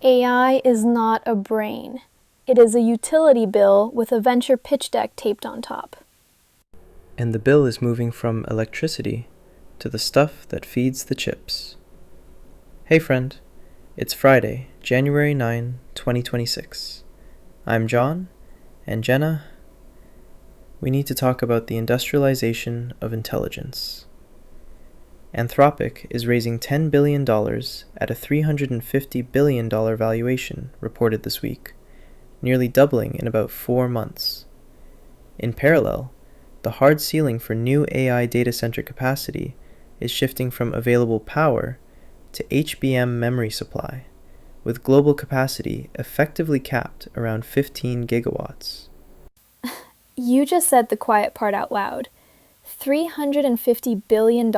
AI is not a brain. It is a utility bill with a venture pitch deck taped on top. And the bill is moving from electricity to the stuff that feeds the chips. Hey friend, it's Friday, January 9, 2026. I'm John, and Jenna. We need to talk about the industrialization of intelligence. Anthropic is raising $10 billion at a $350 billion valuation, reported this week, nearly doubling in about 4 months. In parallel, the hard ceiling for new AI data center capacity is shifting from available power to HBM memory supply, with global capacity effectively capped around 15 gigawatts. You just said the quiet part out loud. $350 billion,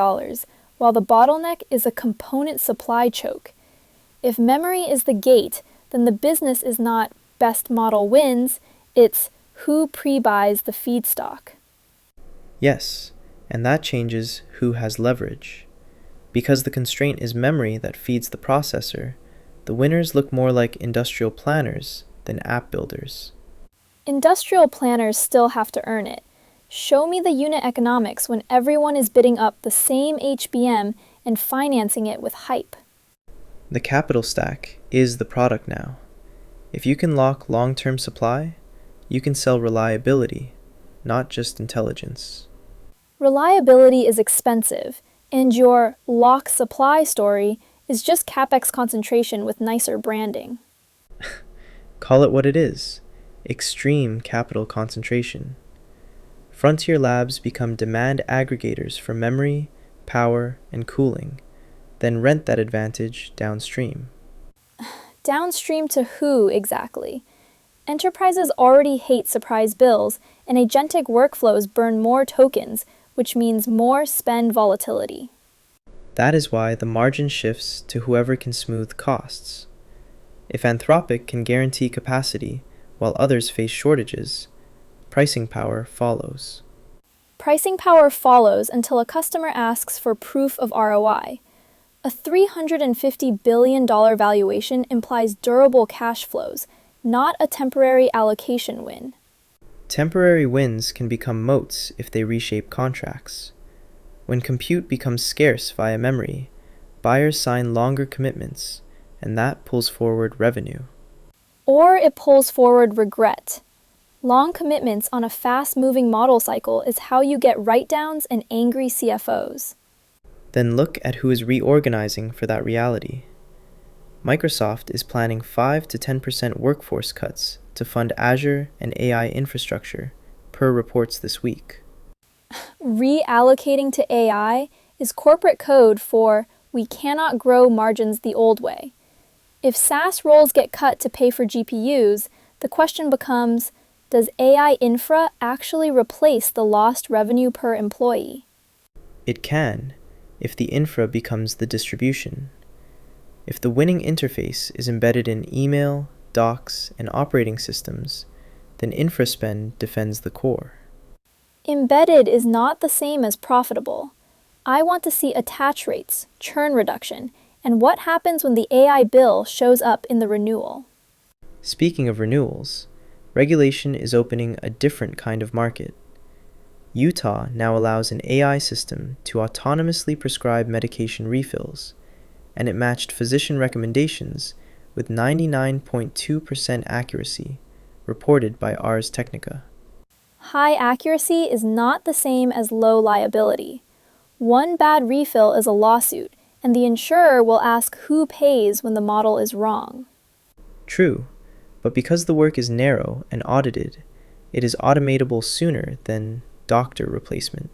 while the bottleneck is a component supply choke. If memory is the gate, then the business is not best model wins, it's who pre-buys the feedstock. Yes, and that changes who has leverage. Because the constraint is memory that feeds the processor, the winners look more like industrial planners than app builders. Industrial planners still have to earn it. Show me the unit economics when everyone is bidding up the same HBM and financing it with hype. The capital stack is the product now. If you can lock long-term supply, you can sell reliability, not just intelligence. Reliability is expensive, and your lock supply story is just CapEx concentration with nicer branding. Call it what it is, extreme capital concentration. Frontier labs become demand aggregators for memory, power, and cooling, then rent that advantage downstream. Downstream to who exactly? Enterprises already hate surprise bills, and agentic workflows burn more tokens, which means more spend volatility. That is why the margin shifts to whoever can smooth costs. If Anthropic can guarantee capacity while others face shortages, pricing power follows. Pricing power follows until a customer asks for proof of ROI. A $350 billion valuation implies durable cash flows, not a temporary allocation win. Temporary wins can become moats if they reshape contracts. When compute becomes scarce via memory, buyers sign longer commitments, and that pulls forward revenue. Or it pulls forward regret. Long commitments on a fast-moving model cycle is how you get write-downs and angry CFOs. Then look at who is reorganizing for that reality. Microsoft is planning 5 to 10% workforce cuts to fund Azure and AI infrastructure, per reports this week. Reallocating to AI is corporate code for we cannot grow margins the old way. If SaaS roles get cut to pay for GPUs, the question becomes, does AI infra actually replace the lost revenue per employee? It can, if the infra becomes the distribution. If the winning interface is embedded in email, docs, and operating systems, then infra spend defends the core. Embedded is not the same as profitable. I want to see attach rates, churn reduction, and what happens when the AI bill shows up in the renewal. Speaking of renewals, regulation is opening a different kind of market. Utah now allows an AI system to autonomously prescribe medication refills, and it matched physician recommendations with 99.2% accuracy, reported by Ars Technica. High accuracy is not the same as low liability. One bad refill is a lawsuit, and the insurer will ask who pays when the model is wrong. True, but because the work is narrow and audited, it is automatable sooner than doctor replacement.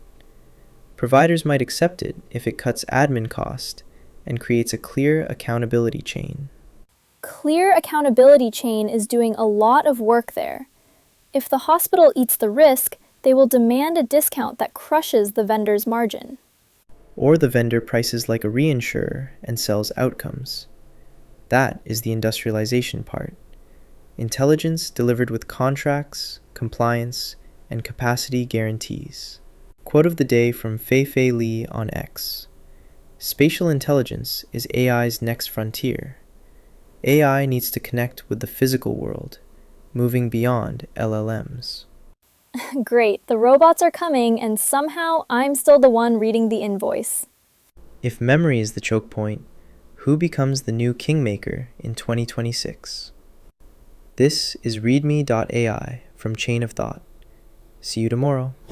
Providers might accept it if it cuts admin cost and creates a clear accountability chain. Clear accountability chain is doing a lot of work there. If the hospital eats the risk, they will demand a discount that crushes the vendor's margin. Or the vendor prices like a reinsurer and sells outcomes. That is the industrialization part. Intelligence delivered with contracts, compliance, and capacity guarantees. Quote of the day from Fei Li on X. Spatial intelligence is AI's next frontier. AI needs to connect with the physical world, moving beyond LLMs. Great, the robots are coming, and somehow I'm still the one reading the invoice. If memory is the choke point, who becomes the new kingmaker in 2026? This is readme.ai from Chain of Thought. See you tomorrow.